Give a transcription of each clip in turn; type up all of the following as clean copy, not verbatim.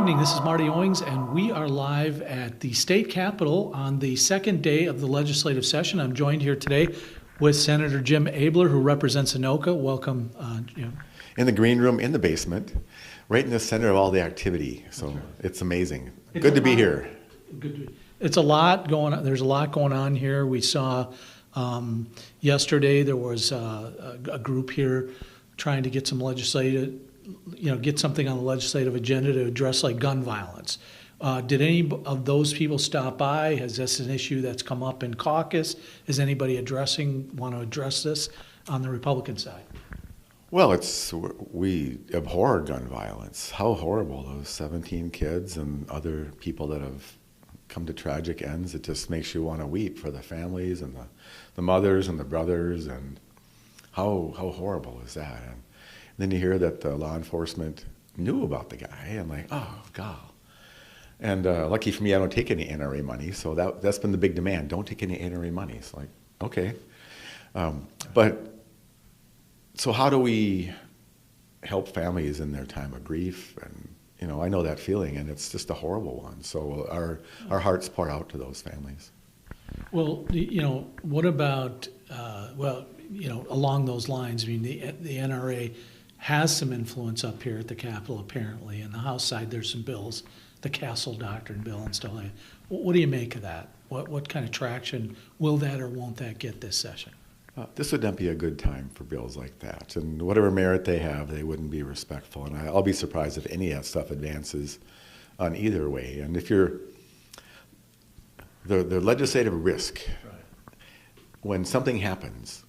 evening. This is Marty Owings, and we are live at the state capitol on the second day of the legislative session. I'm joined here today with Senator Jim Abeler, who represents Anoka. Welcome, Jim. In the green room, in the basement, right in the center of all the activity. So right. It's amazing. Good to be here. It's a lot going on. There's a lot going on here. We saw yesterday there was a group here trying to get some get something on the legislative agenda to address like gun violence. Did any of those people stop by? Has this an issue that's come up in caucus? Is anybody want to address this on the Republican side? Well, we abhor gun violence. How horrible, those 17 kids and other people that have come to tragic ends. It just makes you want to weep for the families and the mothers and the brothers, and how horrible is that? And then you hear that the law enforcement knew about the guy, and like, oh, God. And lucky for me, I don't take any NRA money, so that's been the big demand. Don't take any NRA money. It's like, okay. So how do we help families in their time of grief? And, I know that feeling, and it's just a horrible one. So our hearts pour out to those families. Well, what about, along those lines, I mean, the NRA has some influence up here at the Capitol, apparently. And the House side, there's some bills, the Castle Doctrine bill and stuff like that. What do you make of that? What kind of traction will that or won't that get this session? This would not be a good time for bills like that. And whatever merit they have, they wouldn't be respectful. And I'll be surprised if any of that stuff advances on either way. And if you're the legislative risk, right. When something happens,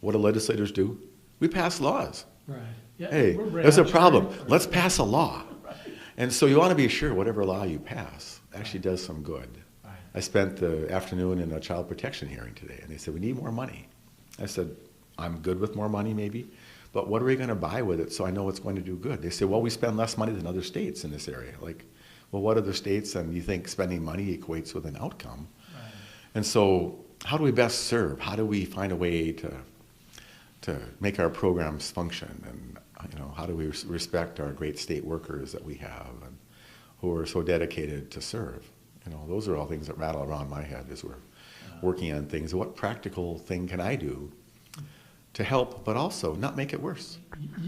what do legislators do? We pass laws. Right. Yeah, hey, there's a problem. Let's pass a law. Right. And so you want to be sure whatever law you pass actually does some good. Right. I spent the afternoon in a child protection hearing today, and they said, we need more money. I said, I'm good with more money maybe, but what are we going to buy with it so I know it's going to do good? They said, well, we spend less money than other states in this area. Like, well, what other states, and you think spending money equates with an outcome? Right. And so how do we best serve? How do we find a way to make our programs function? And how do we respect our great state workers that we have and who are so dedicated to serve? Those are all things that rattle around my head as we're working on things. What practical thing can I do to help, but also not make it worse?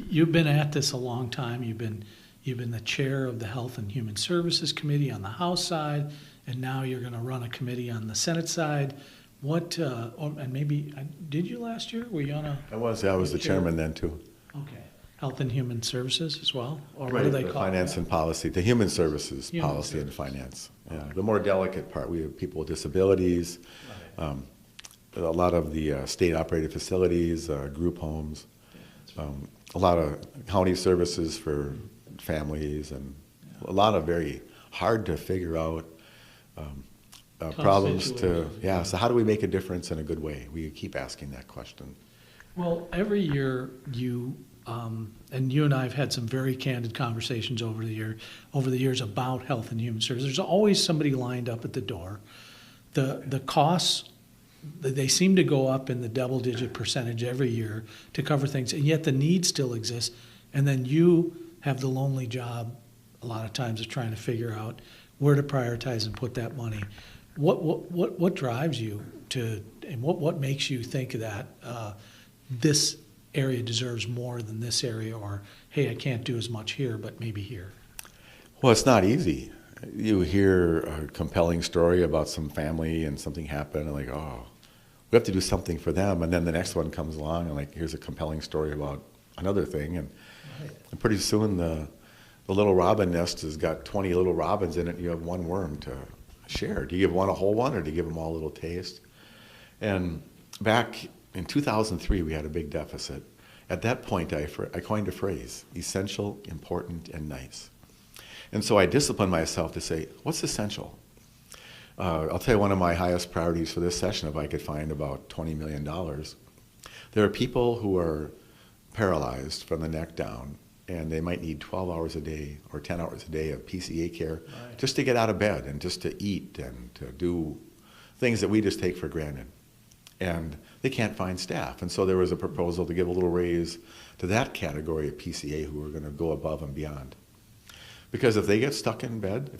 You've been at this a long time. You've been the chair of the Health and Human Services Committee on the House side, and now you're going to run a committee on the Senate side. And maybe, did you last year? Were you on a? I was the chairman then too. Okay. Health and Human Services as well? Or right, what do they call finance it? And policy, the human services policy and finance. Yeah, the more delicate part, we have people with disabilities, right. A lot of the state-operated facilities, group homes, a lot of county services for families, and a lot of very hard to figure out problems so how do we make a difference in a good way? We keep asking that question. Well, every year and you and I have had some very candid conversations over the years about health and human services. There's always somebody lined up at the door. The costs, they seem to go up in the double-digit percentage every year to cover things, and yet the need still exists. And then you have the lonely job a lot of times of trying to figure out where to prioritize and put that money. What drives you and what makes you think that this area deserves more than this area, or hey, I can't do as much here, but maybe here? Well, it's not easy. You hear a compelling story about some family and something happened, and like, oh, we have to do something for them, and then the next one comes along and like, here's a compelling story about another thing, and pretty soon the little robin nest has got 20 little robins in it, and you have one worm to share. Do you give one a whole one, or do you give them all a little taste? And back in 2003, we had a big deficit. At that point, I coined a phrase: essential, important, and nice. And so I disciplined myself to say, what's essential? I'll tell you one of my highest priorities for this session, if I could find about $20 million. There are people who are paralyzed from the neck down, and they might need 12 hours a day or 10 hours a day of PCA care just to get out of bed and just to eat and to do things that we just take for granted. And they can't find staff. And so there was a proposal to give a little raise to that category of PCA who are going to go above and beyond. Because if they get stuck in bed, if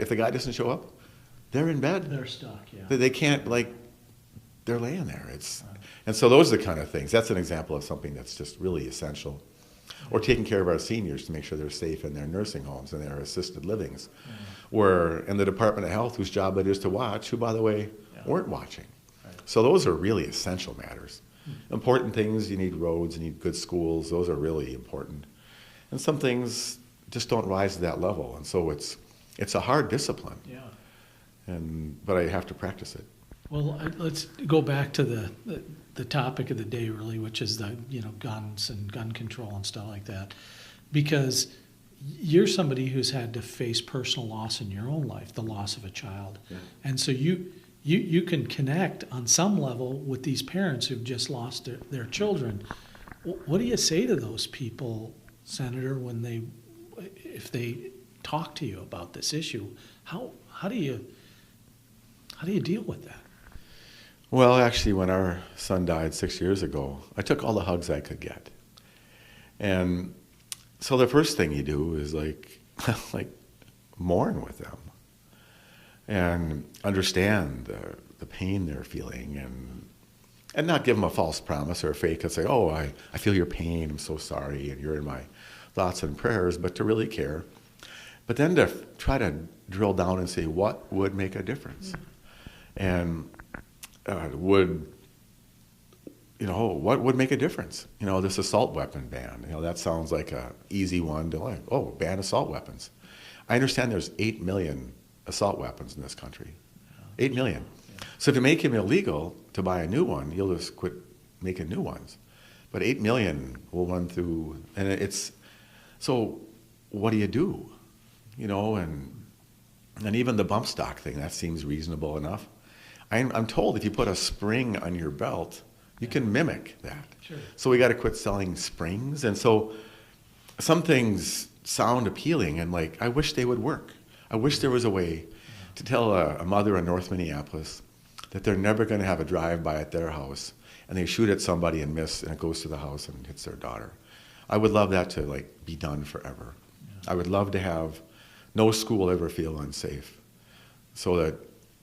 the guy doesn't show up, they're in bed. They're stuck, yeah. They can't, they're laying there. And so those are the kind of things. That's an example of something that's just really essential. Or taking care of our seniors to make sure they're safe in their nursing homes and their assisted livings. Where in the Department of Health, whose job it is to watch, who, by the way, weren't watching. Right. So those are really essential matters. Important things, you need roads, you need good schools, those are really important. And some things just don't rise to that level. And so it's a hard discipline. Yeah. But I have to practice it. Well, let's go back to the topic of the day, really, which is the guns and gun control and stuff like that, because you're somebody who's had to face personal loss in your own life, the loss of a child, and so you can connect on some level with these parents who've just lost their children. What do you say to those people, Senator, if they talk to you about this issue? How do you deal with that? Well, actually, when our son died 6 years ago, I took all the hugs I could get. And so the first thing you do is mourn with them and understand the pain they're feeling, and not give them a false promise or a fake and say, oh, I feel your pain, I'm so sorry, and you're in my thoughts and prayers, but to really care. But then to try to drill down and say, what would make a difference? And what would make a difference? This assault weapon ban, that sounds like a easy one to ban assault weapons. I understand there's 8 million assault weapons in this country. 8 million. So if you make them illegal to buy a new one, you'll just quit making new ones. But 8 million will run through, and so what do you do? And even the bump stock thing, that seems reasonable enough. I'm told if you put a spring on your belt, you can mimic that. Sure. So we got to quit selling springs. And so some things sound appealing, and I wish they would work. I wish there was a way to tell a mother in North Minneapolis that they're never going to have a drive-by at their house, and they shoot at somebody and miss, and it goes to the house and hits their daughter. I would love that to be done forever. Yeah. I would love to have no school ever feel unsafe, so that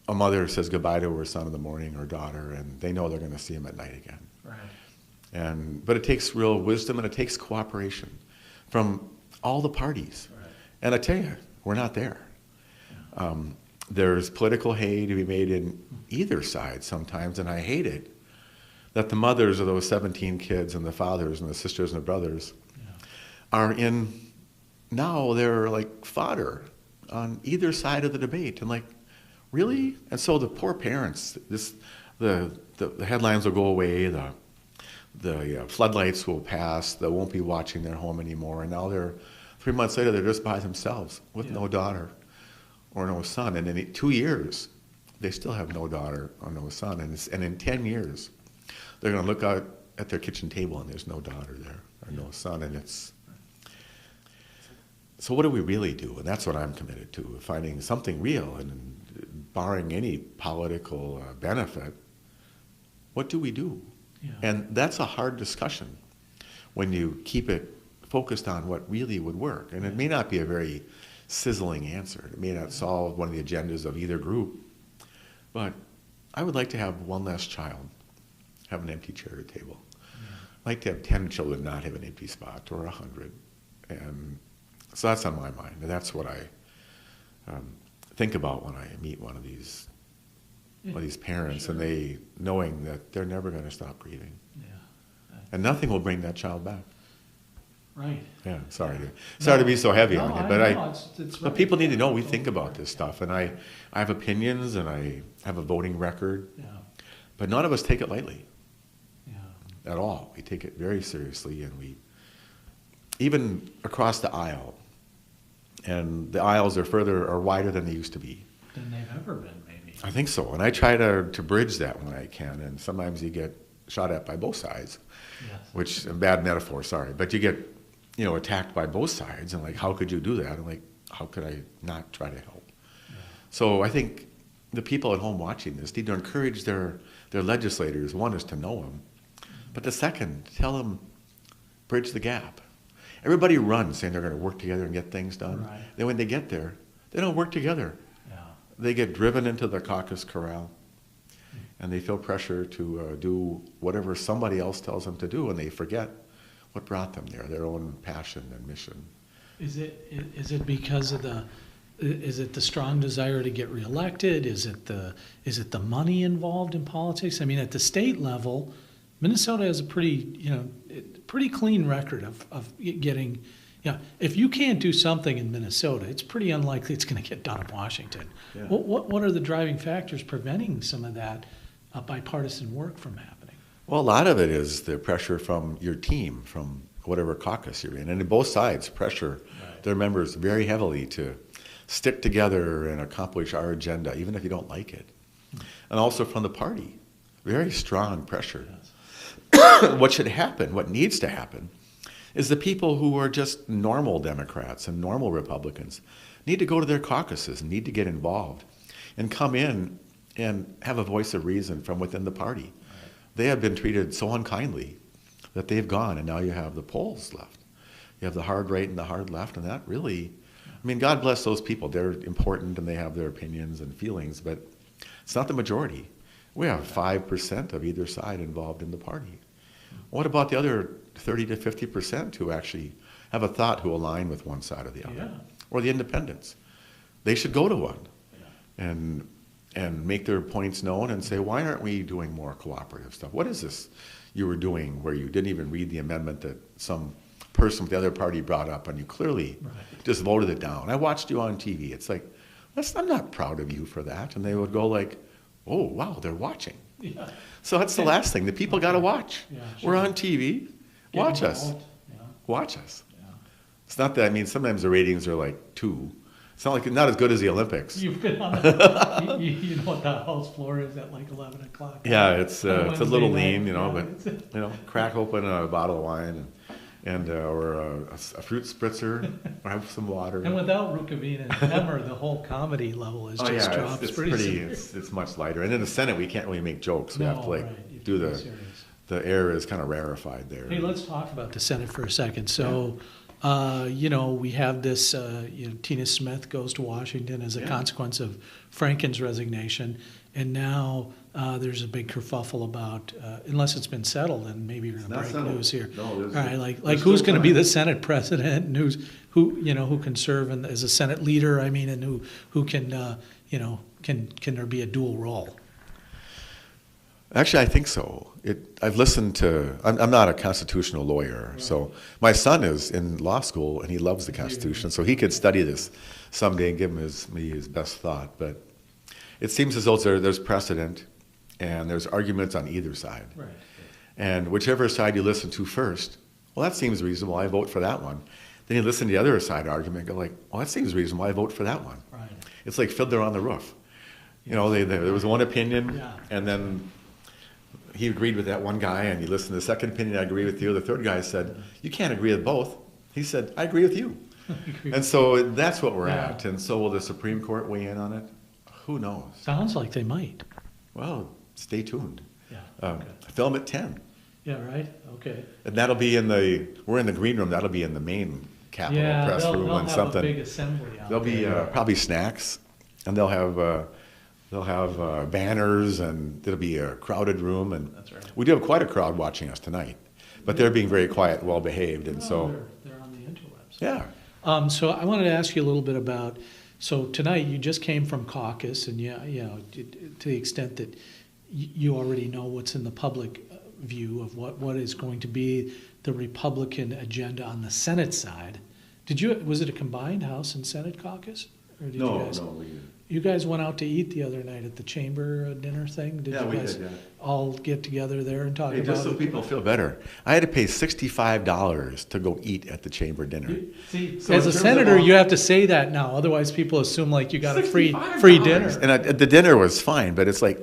a mother says goodbye to her son in the morning or daughter, and they know they're going to see him at night again. Right. But it takes real wisdom, and it takes cooperation from all the parties. Right. And I tell you, we're not there. Yeah. There's political hay to be made in either side sometimes, and I hate it that the mothers of those 17 kids and the fathers and the sisters and the brothers are now they're fodder on either side of the debate. And really? And so the poor parents, the headlines will go away, the floodlights will pass, they won't be watching their home anymore, and now 3 months later, they're just by themselves with no daughter or no son. And in 2 years, they still have no daughter or no son. And in 10 years, they're going to look out at their kitchen table and there's no daughter there or no son. And so what do we really do? And that's what I'm committed to, finding something real. And barring any political benefit, what do we do? Yeah. And that's a hard discussion when you keep it focused on what really would work. And it may not be a very sizzling answer. It may not solve one of the agendas of either group. But I would like to have one less child have an empty chair at the table. Yeah. I'd like to have 10 children not have an empty spot, or 100. And so that's on my mind. And that's what I think about when I meet one of these parents, sure. And knowing that they're never going to stop breathing. Yeah. And nothing will bring that child back. Right. Yeah, sorry to be so heavy on you, but but people need to know we think about this stuff, and I have opinions and I have a voting record, but none of us take it lightly, at all. We take it very seriously, and we even across the aisle, and the aisles are wider than they used to be. Than they've ever been, maybe. I think so, and I try to bridge that when I can, and sometimes you get shot at by both sides, which a bad metaphor, sorry, but you get attacked by both sides, and how could you do that? And how could I not try to help? Yeah. So I think the people at home watching this need to encourage their legislators. One is to know them, but the second, tell them, bridge the gap. Everybody runs saying they're going to work together and get things done. Right. Then when they get there, they don't work together. Yeah. They get driven into the caucus corral, and they feel pressure to do whatever somebody else tells them to do, and they forget what brought them there, their own passion and mission. Is it because of is it the strong desire to get reelected? Is it the money involved in politics? I mean, at the state level, Minnesota has a pretty clean record of getting. Yeah, if you can't do something in Minnesota, it's pretty unlikely it's going to get done in Washington. Yeah. What are the driving factors preventing some of that bipartisan work from happening? Well, a lot of it is the pressure from your team, from whatever caucus you're in. And in both sides, pressure their members very heavily to stick together and accomplish our agenda, even if you don't like it. And also from the party, very strong pressure. Yes. What should happen, what needs to happen, is the people who are just normal Democrats and normal Republicans need to go to their caucuses, need to get involved, and come in and have a voice of reason from within the party. Right. They have been treated so unkindly that they've gone, and now you have the poles left. You have the hard right and the hard left, and that really, I mean, God bless those people. They're important, and they have their opinions and feelings, but it's not the majority. We have 5% of either side involved in the party. What about the other 30 to 50% who actually have a thought who align with one side or the other? Yeah. Or the independents? They should go to one and make their points known and say, why aren't we doing more cooperative stuff? What is this you were doing where you didn't even read the amendment that some person with the other party brought up and you clearly just voted it down? I watched you on TV. It's like, I'm not proud of you for that. And they would go like, oh, wow, they're watching. Yeah. So that's the last thing. The people got to watch. Yeah, sure. We're on TV. Watch us. Yeah. Watch us. Yeah. It's not that, I mean, sometimes the ratings are like 2. It's not as good as the Olympics. You've been on you know what the house floor is at like 11 o'clock. Yeah, it's a little lean, but crack open a bottle of wine or a fruit spritzer or have some water. And without Rukavina and Emmer, the whole comedy level is just drops it's pretty it's much lighter. And in the Senate, we can't really make jokes. We have to do the air is kind of rarefied there. Hey, let's talk about the Senate for a second. So. We have this, Tina Smith goes to Washington as a consequence of Franken's resignation. And now there's a big kerfuffle about, unless it's been settled, and maybe you're going to break news here. No, all right, like who's going to be the Senate president, and who can serve as a Senate leader? I mean, and who can can there be a dual role? Actually, I think so. I've listened to, I'm not a constitutional lawyer, so my son is in law school and he loves the Constitution, so he could study this someday and give me his best thought. But it seems as though there's precedent and there's arguments on either side. Right. And whichever side you listen to first, well, that seems reasonable, I vote for that one. Then you listen to the other side argument and go like, well, that seems reasonable, I vote for that one. Right. It's like Fiddler on the Roof. There was one opinion, and then he agreed with that one guy, and you listen to the second opinion, I agree with you. The third guy said, you can't agree with both. He said, I agree with you. And so that's what we're at. And so will the Supreme Court weigh in on it? Who knows? Sounds like they might. Well, stay tuned. Yeah. Film at 10. Yeah, right? Okay. And that'll be we're in the green room, that'll be in the main Capitol press room they'll and have something. A big assembly out There'll be probably snacks, and they'll have banners, and it'll be a crowded room. And that's right. We do have quite a crowd watching us tonight, but they're being very quiet and well behaved, and they're on the interwebs. Yeah. So I wanted to ask you a little bit about. So tonight you just came from caucus, and to the extent that you already know what's in the public view of what is going to be the Republican agenda on the Senate side. Was it a combined House and Senate caucus? Or did you guys went out to eat the other night at the chamber dinner thing? Did you guys all get together there and talk about it? Just so people feel better. I had to pay $65 to go eat at the chamber dinner. So as a senator, you have to say that now. Otherwise, people assume like you got a free dinner. And the dinner was fine, but it's like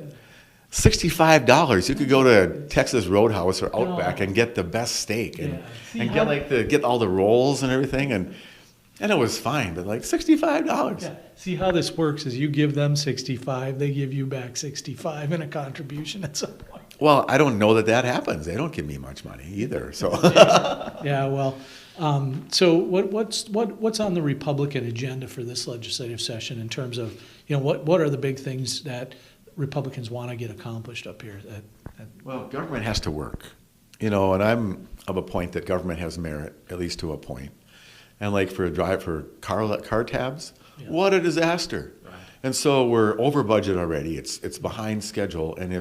$65. You could go to Texas Roadhouse or Outback and get the best steak and get all the rolls and everything, and it was fine, but like $65. Yeah. See how this works is you give them $65, they give you back $65 in a contribution at some point. Well, I don't know that happens. They don't give me much money either. So yeah, well, So what's on the Republican agenda for this legislative session in terms of, what are the big things that Republicans want to get accomplished up here? Well, government has to work, and I'm of a point that government has merit, at least to a point. And like for car tabs, what a disaster. Right. And so we're over budget already. It's behind schedule, and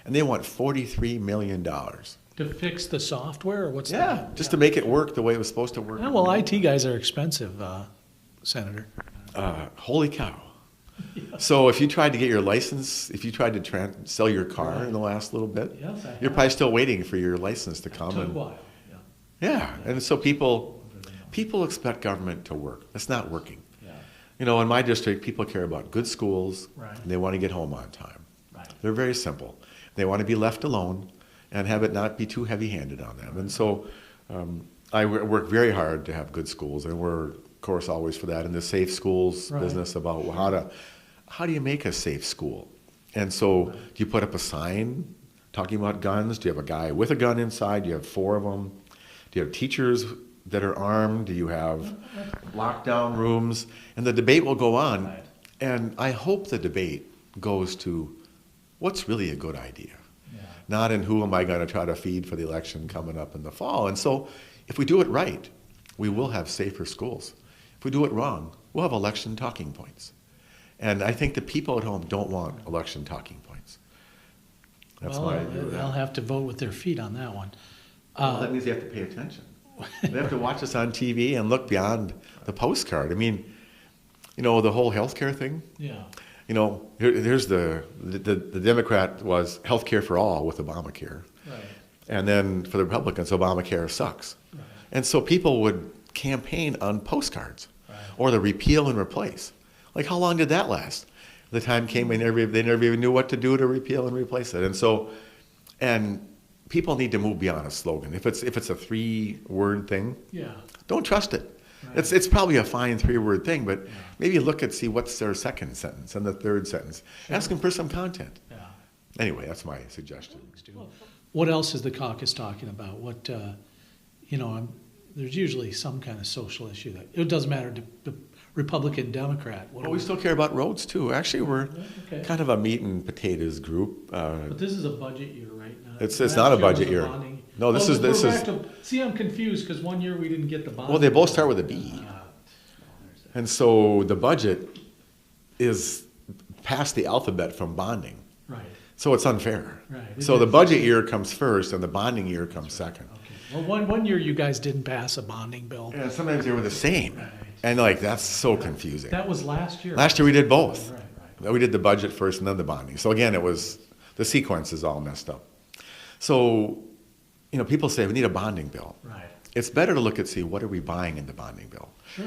they want $43 million. To fix the software, or what's that? Just to make it work the way it was supposed to work. Yeah, well, IT guys are expensive, Senator. Holy cow. Yeah. So if you tried to get your license, if you tried to sell your car in the last little bit, you're probably still waiting for your license to come. It took a while. Yeah, and so people expect government to work. It's not working. Yeah. In my district, people care about good schools, and they want to get home on time. Right. They're very simple. They want to be left alone and have it not be too heavy-handed on them. And so I work very hard to have good schools, and we're, of course, always for that in the safe schools business about how do you make a safe school? And so do you put up a sign talking about guns? Do you have a guy with a gun inside? Do you have 4 of them? Do you have teachers that are armed? Do you have lockdown rooms? And the debate will go on. Right. And I hope the debate goes to what's really a good idea. Yeah. Not in who am I going to try to feed for the election coming up in the fall. And so if we do it right, we will have safer schools. If we do it wrong, we'll have election talking points. And I think the people at home don't want election talking points. That's my view. They'll have to vote with their feet on that one. Well, that means they have to pay attention. They have to watch us on TV and look beyond the postcard. I mean, the whole healthcare thing. Yeah. Here's the Democrat was healthcare for all with Obamacare. Right. And then for the Republicans, Obamacare sucks. Right. And so people would campaign on postcards or the repeal and replace. Like, how long did that last? The time came when they never even knew what to do to repeal and replace it. And so, people need to move beyond a slogan. If it's a 3-word thing, don't trust it. Right. It's probably a fine 3-word thing, but maybe see what's their second sentence and the third sentence. Sure. Ask them for some content. Yeah. Anyway, that's my suggestion. What else is the caucus talking about? There's usually some kind of social issue that it doesn't matter to Republican, Democrat. We still care about roads too. Actually, we're kind of a meat and potatoes group. But this is a budget year, right? It's not a budget year. No, this is. See, I'm confused because one year we didn't get the bond. Well, they both start with a B. And so the budget is past the alphabet from bonding. Right. So it's unfair. Right. So the budget year comes first and the bonding year comes second. Okay. Well, one year you guys didn't pass a bonding bill. Yeah, sometimes they were the same. Right. And that's so confusing. That was last year. Last year we did both. Right. We did the budget first and then the bonding. So again, the sequence is all messed up. So, people say we need a bonding bill. Right. It's better to look at what are we buying in the bonding bill. Sure.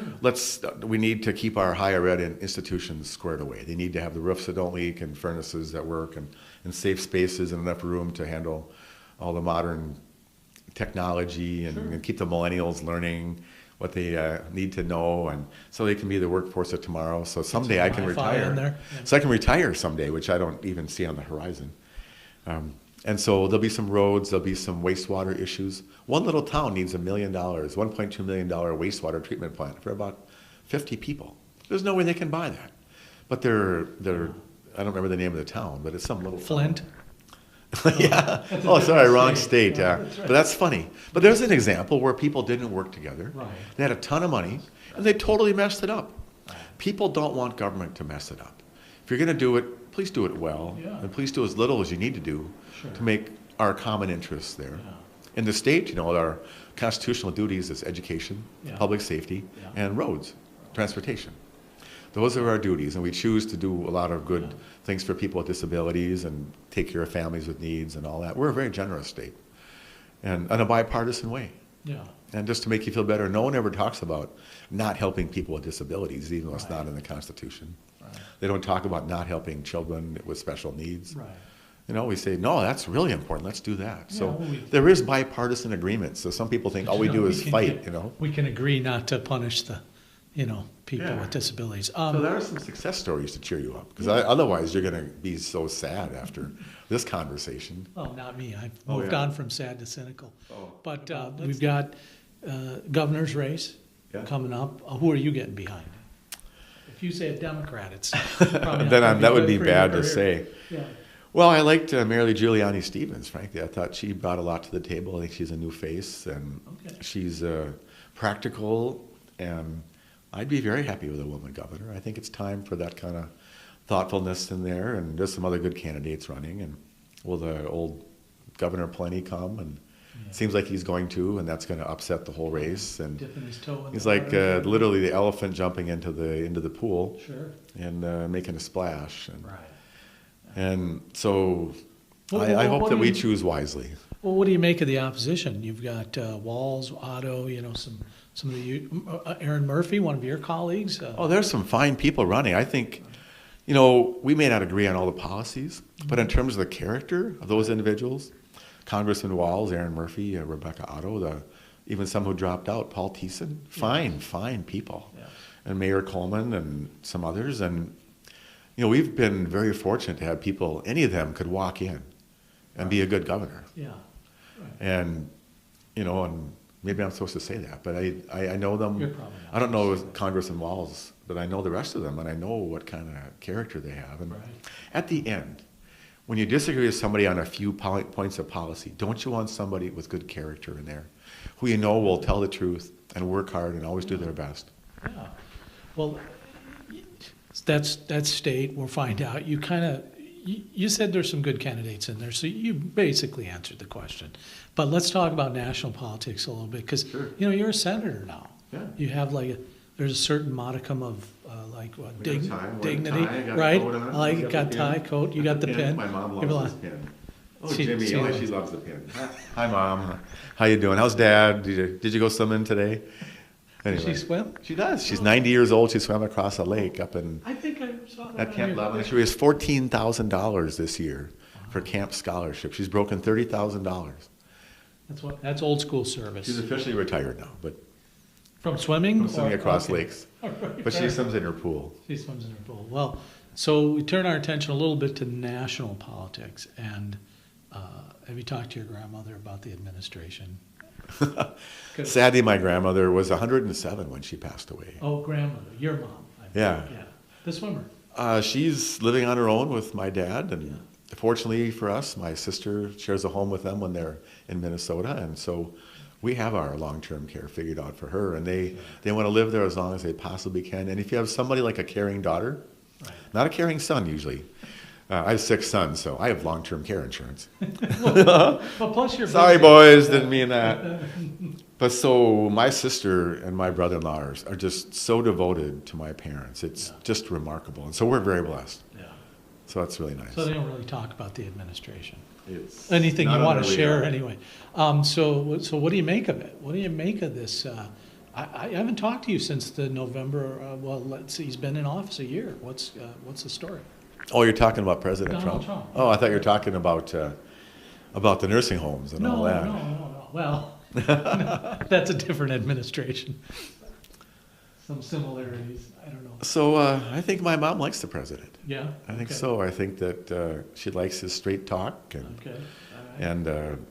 We need to keep our higher ed institutions squared away. They need to have the roofs that don't leak and furnaces that work and safe spaces and enough room to handle all the modern technology and keep the millennials learning what they need to know, and so they can be the workforce of tomorrow. So someday I can retire. Yeah. So I can retire someday, which I don't even see on the horizon. And so there'll be some roads, there'll be some wastewater issues. One little town needs $1 million, $1.2 million wastewater treatment plant for about 50 people. There's no way they can buy that. But they're I don't remember the name of the town, but it's some little Flint. Yeah. Oh, sorry, wrong state. Yeah. That's right. But that's funny. But there's an example where people didn't work together. Right. They had a ton of money, and they totally messed it up. Right. People don't want government to mess it up. If you're going to do it, please do it well, and please do as little as you need to do to make our common interests there. Yeah. In the state, our constitutional duties is education, public safety, and roads, transportation. Those are our duties, and we choose to do a lot of good things for people with disabilities and take care of families with needs and all that. We're a very generous state, and in a bipartisan way. Yeah. And just to make you feel better, no one ever talks about not helping people with disabilities, even though it's not in the Constitution. Right. They don't talk about not helping children with special needs. Right. We say, no, that's really important. Let's do that. Yeah, so there is bipartisan agreement. So some people think all we do is fight, We can agree not to punish the, people with disabilities. So there are some success stories to cheer you up, because otherwise you're going to be so sad after this conversation. Oh, not me. I've moved on from sad to cynical. Oh. But we've got, governor's race Yeah. coming up. Who are you getting behind? If you say a Democrat, it's probably not Then that would be good for your bad to career. say. Yeah. Well, I liked Marilee Giuliani Stevens, frankly. I thought she brought a lot to the table. I think she's a new face, and Okay. she's practical, and I'd be very happy with a woman governor. I think it's time for that kind of thoughtfulness in there, and there's some other good candidates running, and will the old Governor Plenty come? And Yeah. it seems like he's going to, and that's going to upset the whole race. And Dipping his toe in he's the like water. literally the elephant jumping into the pool Sure. and making a splash. And, Right. and so Well, I hope what that do we you- choose wisely. Well, what do you make of the opposition? You've got Walls, Otto, some of the Aaron Murphy, one of your colleagues. Oh, there's some fine people running. I think, we may not agree on all the policies, but in terms of the character of those individuals, Congressman Walls, Aaron Murphy, Rebecca Otto, even some who dropped out, Paul Thiessen, fine people. Yeah. And Mayor Coleman and some others. And, we've been very fortunate to have people, any of them could walk in and be a good governor. Yeah. Right. And, and maybe I'm supposed to say that, but I know them. You're probably not I don't know Congressman Walls, but I know the rest of them, and I know what kind of character they have. And Right. at the end, when you disagree with somebody on a few points of policy, don't you want somebody with good character in there, who will tell the truth and work hard and always do their best? Yeah. Well, that's state. We'll find out. You said there's some good candidates in there, so you basically answered the question. But let's talk about national politics a little bit, because Sure. you're a senator now. Yeah. You have there's a certain modicum of We got tie, wear the dignity, tie, got right? coat on. I like You it. got Got the tie, pin. coat. You got the pin. My mom Give a lot. loves this pin. Oh, She Jimmy, loves she it. loves the pin. Hi, Mom. How you doing? How's Dad? Did you go swimming today? Does she swim? She does. She's 90 years old. She swam across a lake up in I think I saw that. at on Camp your- Lebanon. She raised $14,000 this year for camp scholarship. She's broken $30,000. That's old school service. She's officially retired now, but From swimming? from swimming or- across okay. lakes. All right, But she fair. swims in her pool. She swims in her pool. Well, so we turn our attention a little bit to national politics. And have you talked to your grandmother about the administration? 'Cause- Sadly, my grandmother was 107 when she passed away. Oh, grandmother, your mom. Yeah. Yeah, the swimmer. She's living on her own with my dad, and fortunately for us, my sister shares a home with them when they're in Minnesota, and so we have our long-term care figured out for her, and they want to live there as long as they possibly can. And if you have somebody like a caring daughter, Right. not a caring son usually. I have 6 sons, so I have long-term care insurance. Well, plus you're Sorry, busy. boys, didn't mean that. But so my sister and my brother-in-law are just so devoted to my parents. It's just remarkable, and so we're very blessed. Yeah. So that's really nice. So they don't really talk about the administration. It's Anything not you on want to the share radar. anyway. So what do you make of it? What do you make of this? I haven't talked to you since the November, let's see, he's been in office a year. What's the story? Oh, you're talking about President Donald Trump? Trump. Oh, I thought you were talking about the nursing homes and all No, that. no. Well, that's a different administration. Some similarities, I don't know. So I think my mom likes the president. Yeah? I think Okay. so. I think that she likes his straight talk, and Okay, all right. and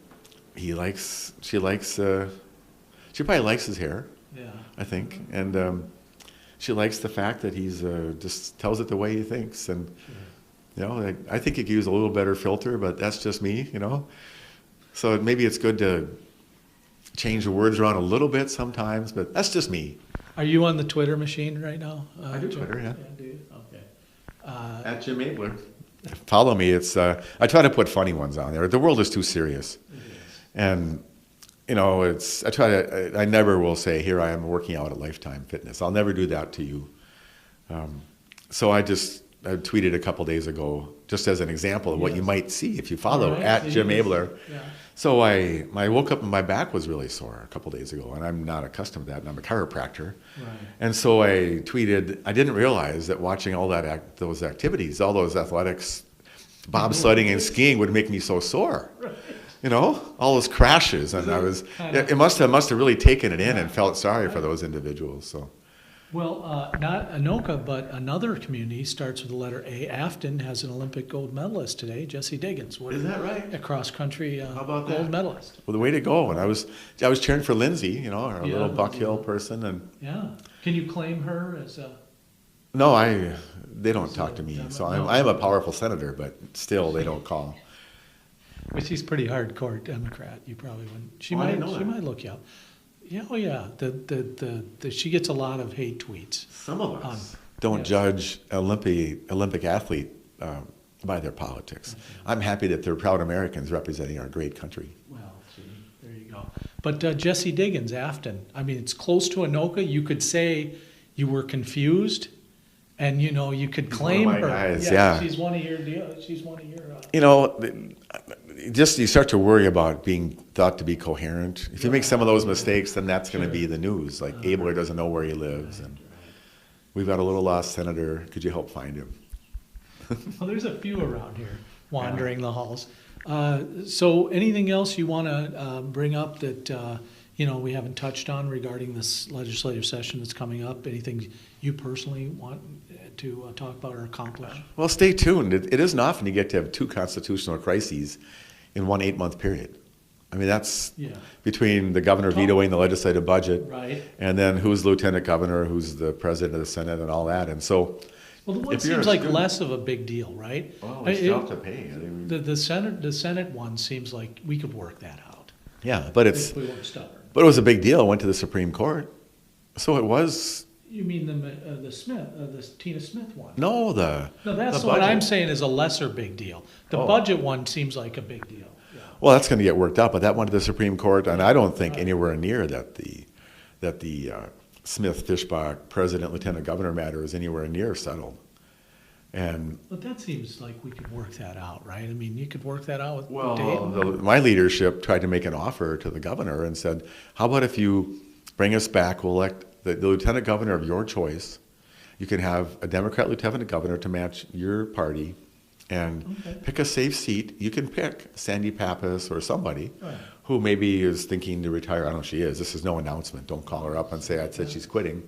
she probably likes his hair. Yeah. I think, and she likes the fact that he's just tells it the way he thinks, and Sure. I think he could use a little better filter, but that's just me, So maybe it's good to change the words around a little bit sometimes, but that's just me. Are you on the Twitter machine right now? I do Twitter, yeah. Do you? Okay. At Jim Abeler. Follow me. It's I try to put funny ones on there. The world is too serious, It is. and I never will say, here I am working out at Lifetime Fitness. I'll never do that to you. So I tweeted a couple days ago, just as an example of what you Yes. might see if you follow All right, at so Jim you- Abeler. Yeah. So I woke up and my back was really sore a couple days ago, and I'm not accustomed to that, and I'm a chiropractor. Right. And so I tweeted, I didn't realize that watching all those activities, all those athletics, bobsledding and skiing would make me so sore. Right. All those crashes, and it must have really taken it in and felt sorry for those individuals. So Well, not Anoka, but another community starts with the letter A. Afton has an Olympic gold medalist today, Jesse Diggins. Is that right? A cross-country How about gold that? medalist. Well, the way to go. And I was cheering for Lindsay, you know, our Yeah, little Buck Lindsay. Hill person. And Yeah. Can you claim her as a... no, they don't talk to me. So No. I'm a powerful senator, but still they don't call. But she's pretty hardcore Democrat. You probably wouldn't. She Oh, I might. didn't know She that. might look you up. Yeah. Oh, yeah. She gets a lot of hate tweets. Some of Um, us don't yes. judge Olympic athlete by their politics. I'm happy that they're proud Americans representing our great country. Well, see, there you go. But Jesse Diggins, Afton. I mean, it's close to Anoka. You could say you were confused, and you could He's claim one of my her. guys, yeah. She's one of your deal. She's one of your. You know, just you start to worry about being thought to be coherent. If you make some of those mistakes, then that's going to be the news. Like Abeler doesn't know where he lives, and we've got a little lost senator. Could you help find him? Well, there's a few around here wandering the halls. So anything else you want to bring up that we haven't touched on regarding this legislative session that's coming up? Anything you personally want to talk about or accomplish? Well, stay tuned. It isn't often you get to have two constitutional crises in one 8-month period. I mean, that's between the governor vetoing the legislative budget, Right. and then who's lieutenant governor, who's the president of the Senate, and all that. And so, Well, the one if you're seems a like student- less of a big deal, right? well, I- we still it- have to pay. I mean, The Senate one seems like we could work that out yeah, but if we weren't stubborn. it was a big deal. It went to the Supreme Court, so it was. You mean the Tina Smith one? No, No, that's the what I'm budget. saying is a lesser big deal. The Oh. budget one seems like a big deal. Yeah. Well, that's going to get worked out, but that went to the Supreme Court, and I don't think anywhere near that the Smith-Fishbach president lieutenant governor matter is anywhere near settled. And But that seems like we could work that out, right? I mean, you could work that out with well, Dayton. my leadership tried to make an offer to the governor and said, "How about if you bring us back? We'll elect the lieutenant governor of your choice. You can have a Democrat lieutenant governor to match your party, and pick a safe seat. You can pick Sandy Pappas or somebody Right. who maybe is thinking to retire. I don't know if she is. This is no announcement. Don't call her up and say I said she's quitting.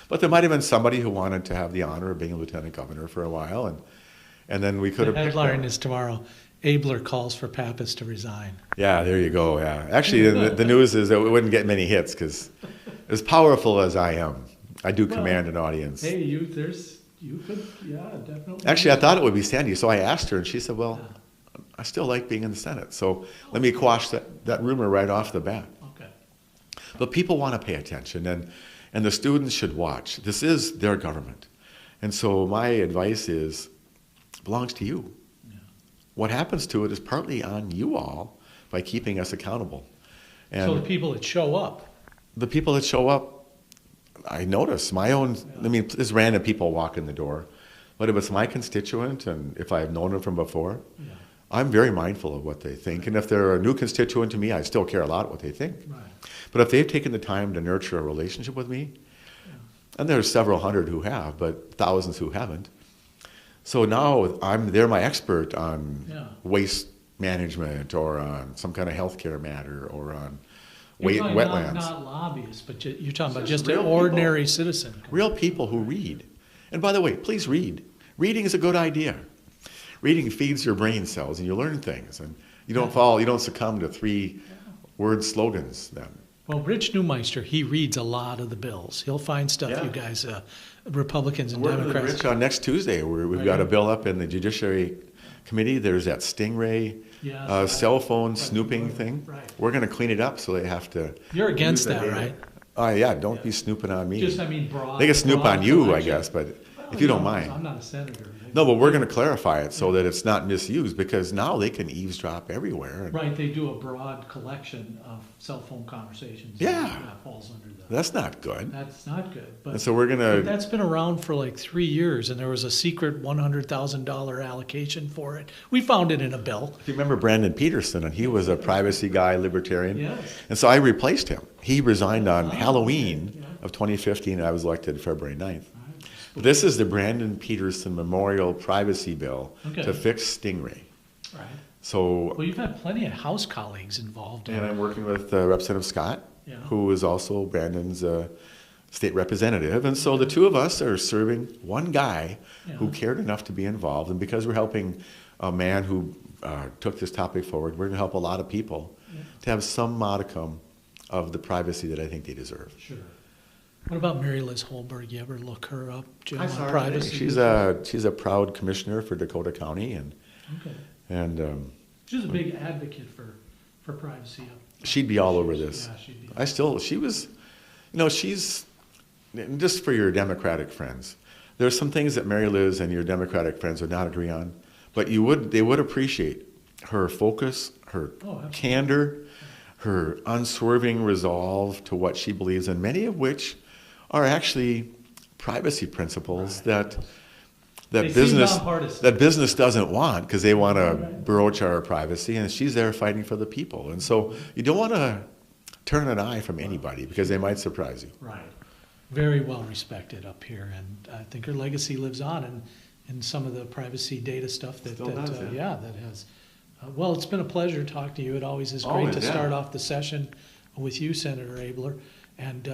But there might have been somebody who wanted to have the honor of being a lieutenant governor for a while, and then we could The have picked headline them. is tomorrow, Abeler calls for Pappas to resign. Yeah, there you go. Yeah, actually, the news is that we wouldn't get many hits because, as powerful as I am, I do command an audience. Hey, you could, yeah, definitely. Actually, I thought it would be Sandy, so I asked her, and she said, "Well, I still like being in the Senate, so let me quash that rumor right off the bat." Okay. But people want to pay attention, and the students should watch. This is their government, and so my advice is, it belongs to you. Yeah. What happens to it is partly on you all by keeping us accountable. And So the people that show up, the people that show up, I notice my own. I mean, there's random people walk in the door, but if it's my constituent and if I've known them from before, yeah, I'm very mindful of what they think. And if they're a new constituent to me, I still care a lot what they think. right. But if they've taken the time to nurture a relationship with me, and there's several hundred who have, but thousands who haven't. So now they're my expert on Yeah. waste management or on some kind of healthcare matter or on You're talking wetlands. Not lobbyists, but you're talking about Just just an real people. ordinary citizen. Real people who read. And by the way, please read. Reading is a good idea. Reading feeds your brain cells and you learn things. And you don't succumb to 3-word slogans then. Well, Rich Newmeister, he reads a lot of the bills. He'll find stuff Yeah. you guys, Republicans and We're with Democrats. Rich on next Tuesday. We've got a bill up in the Judiciary Committee. There's that Stingray Yes, right. cell phone Right. snooping thing. Right. We're going to clean it up so they have to. You're against use that, data. right? Oh, yeah, don't be snooping on me. Just, I mean, broad. They can snoop broad on you, I collection. guess, but Well, if you don't know, mind. I'm not a senator. No, but we're going to clarify it so that it's not misused because now they can eavesdrop everywhere. And Right, they do a broad collection of cell phone conversations. Yeah. That falls under the, that's not good. that's not good. But And so we're going but to, that's been around for like 3 years, and there was a secret $100,000 allocation for it. We found it in a bill. if you remember Brandon Peterson, and he was a privacy guy, libertarian. Yes. And so I replaced him. He resigned on Halloween yeah. of 2015, and I was elected February 9th. But this is the Brandon Peterson Memorial Privacy Bill Okay. to fix Stingray. Right. So, Well, you've had plenty of House colleagues involved in and it. I'm working with Representative Scott, Yeah. who is also Brandon's state representative. And so the two of us are serving one guy who cared enough to be involved. And because we're helping a man who took this topic forward, we're going to help a lot of people to have some modicum of the privacy that I think they deserve. Sure. What about Mary Liz Holberg? You ever look her up, Jim, I on saw her privacy? today. She's a proud commissioner for Dakota County, Okay. and She's a big advocate for privacy. she'd be all over this. Yeah, she'd be. She was, she's, just for your Democratic friends, there's some things that Mary Liz and your Democratic friends would not agree on, but they would appreciate her focus, her candor, her unswerving resolve to what she believes in, many of which are actually privacy principles that business doesn't want, because they want to broach our privacy, and she's there fighting for the people. And so you don't want to turn an eye from anybody, because they might surprise you. Right. Very well respected up here, and I think her legacy lives on in some of the privacy data stuff that has. Well, it's been a pleasure to talk to you. It always is great to start off the session with you, Senator Abeler. And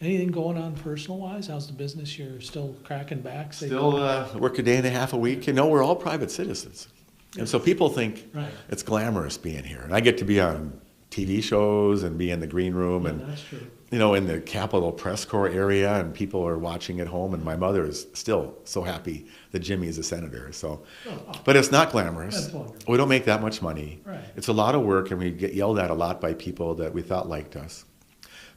anything going on personal-wise? How's the business? You're still cracking back? Still work a day and a half a week. We're all private citizens. And so people think it's glamorous being here. And I get to be on TV shows and be in the green room and, that's true. In the Capitol Press Corps area, and people are watching at home. And my mother is still so happy that Jimmy is a senator. So, but it's not glamorous. That's wonderful. We don't make that much money. Right. It's a lot of work, and we get yelled at a lot by people that we thought liked us.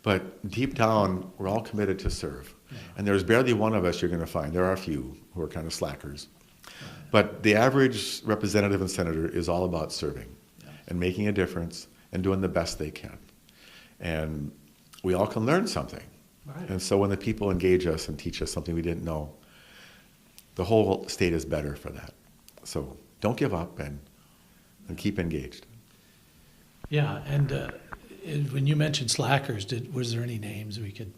But deep down, we're all committed to serve. Yeah. And there's barely one of us you're going to find. There are a few who are kind of slackers. Right. But the average representative and senator is all about serving and making a difference and doing the best they can. And we all can learn something. Right. And so when the people engage us and teach us something we didn't know, the whole state is better for that. So don't give up and keep engaged. Yeah, and when you mentioned slackers, was there any names we could?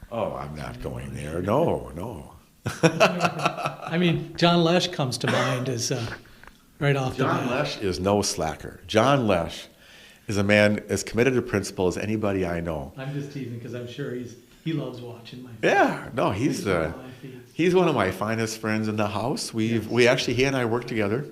Oh, I'm not going there. No. I mean, John Lesh comes to mind as right off the bat. John Lesh is no slacker. John Lesh is a man as committed to principle as anybody I know. I'm just teasing because I'm sure he loves watching my feed. Yeah, no, he's one of my finest friends in the House. He and I worked together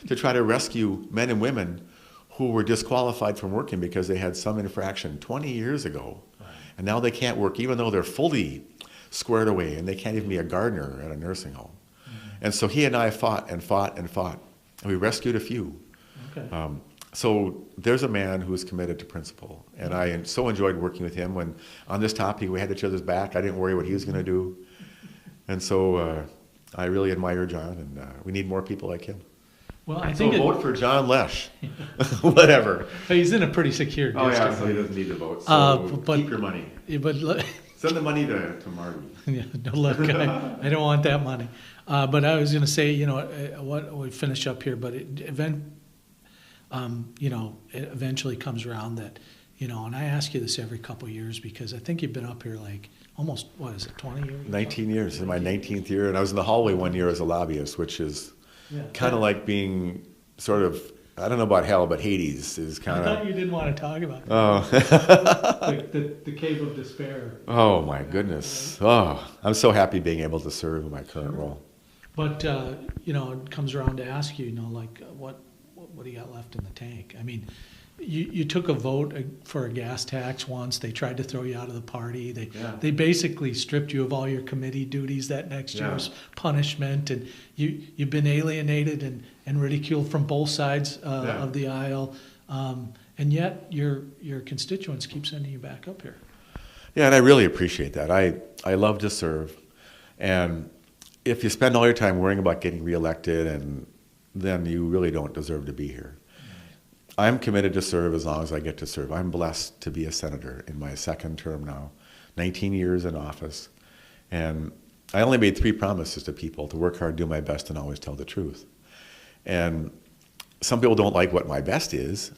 to try to rescue men and women who were disqualified from working because they had some infraction 20 years ago. Right. And now they can't work even though they're fully squared away, and they can't even be a gardener at a nursing home. Mm-hmm. And so he and I fought, and we rescued a few. Okay. So there's a man who's committed to principle, and I so enjoyed working with him. When on this topic we had each other's back, I didn't worry what he was going to do. And so I really admire John, and we need more people like him. Well, I think vote for John Lesh. Whatever. But he's in a pretty secure district. Oh yeah, so he doesn't need to vote. So keep your money. But send the money to Marty. Yeah, no, look, I don't want that money. But I was going to say, what we finish up here, but it eventually comes around that, and I ask you this every couple of years because I think you've been up here like almost, 20 years? 19 years. In my 19th year, and I was in the hallway one year as a lobbyist, which is kind of like being sort of, I don't know about hell, but Hades is kind of. I thought you didn't want to talk about that. The cave of despair. Oh my goodness. Oh, I'm so happy being able to serve in my current role. But, it comes around to ask you, what do you got left in the tank? I mean, you took a vote for a gas tax once. They tried to throw you out of the party. They basically stripped you of all your committee duties that next year's punishment, and you've been alienated and ridiculed from both sides of the aisle, and yet your constituents keep sending you back up here. Yeah, and I really appreciate that. I love to serve, and if you spend all your time worrying about getting reelected, and then you really don't deserve to be here. I'm committed to serve as long as I get to serve. I'm blessed to be a senator in my second term now, 19 years in office. And I only made 3 promises to people: to work hard, do my best, and always tell the truth. And some people don't like what my best is,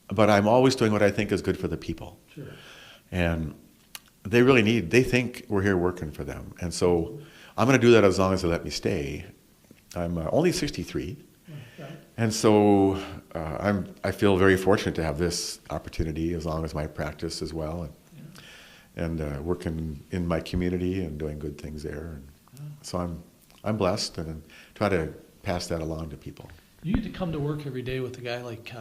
but I'm always doing what I think is good for the people. Sure. And they think we're here working for them. And so I'm going to do that as long as they let me stay. I'm only 63. And so I feel very fortunate to have this opportunity as long as my practice as well. and working in my community and doing good things there. And so I'm blessed, and try to pass that along to people. You get to come to work every day with a guy like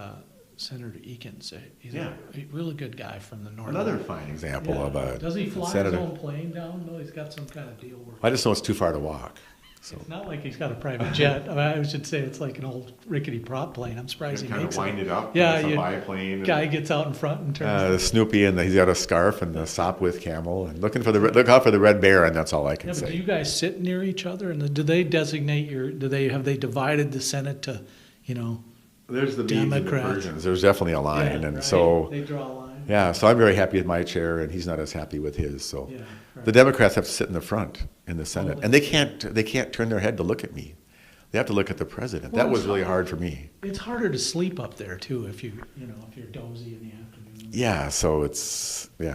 Senator Eakins. He's a really good guy from the north. Another fine example of a Does he fly senator. his own plane down? No, he's got some kind of deal working. I just know it's too far to walk. So. It's not like he's got a private jet. I should say it's like an old rickety prop plane. I'm surprised he makes wind it up. Yeah, it's a biplane. Guy gets out in front and turns. The Snoopy, and he's got a scarf and the Sopwith camel, and look out for the red bear, and that's all I can But say. do you guys sit near each other, and do they designate have they divided the Senate to, There's the Medes and the Democrats. Persians. There's definitely a line, Yeah, and right. so They draw a line. yeah. So I'm very happy with my chair, and he's not as happy with his. So Yeah, right. the Democrats have to sit in the front in the Senate, Oh, and they can't turn their head to look at me. They have to look at the president. Well, that was it's really hard. hard for me. It's harder to sleep up there too if if you're dozy in the afternoon. Yeah. So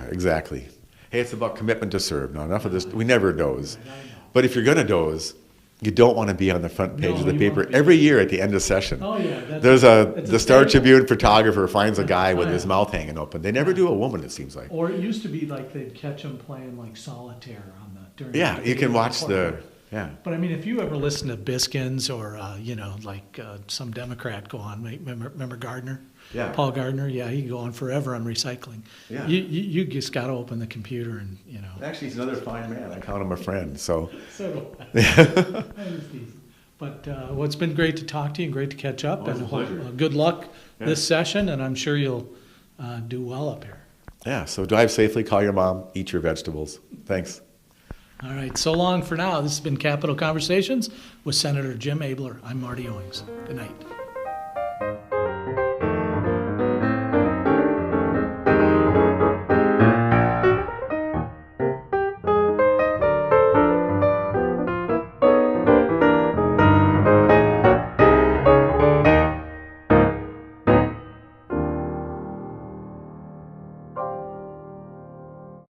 exactly. Hey, it's about commitment to serve. Now, enough of this. We never doze. Right, I know. But if you're going to doze, you don't want to be on the front page No, of the you paper wanna be- every year at the end of session. Oh yeah, There's it's the Star staple. Tribune photographer finds a guy with Oh, his yeah. mouth hanging open. They never do a woman, it seems like. Or it used to be like they'd catch him playing like solitaire during. Yeah, you can watch yeah. But I mean, if you ever listen to Biskins or some Democrat go on, remember Gardner? Yeah. Paul Gardner, yeah, he can go on forever on recycling. Yeah. You just got to open the computer and Actually, he's another fine man. I count him a friend. So, So do I. That is decent. But it's been great to talk to you and great to catch up. Oh, it's and a pleasure. Good luck Yeah. this session, and I'm sure you'll do well up here. yeah. So drive safely, call your mom, eat your vegetables. Thanks. All right, so long for now. This has been Capital Conversations with Senator Jim Abeler. I'm Marty Owings. Good night.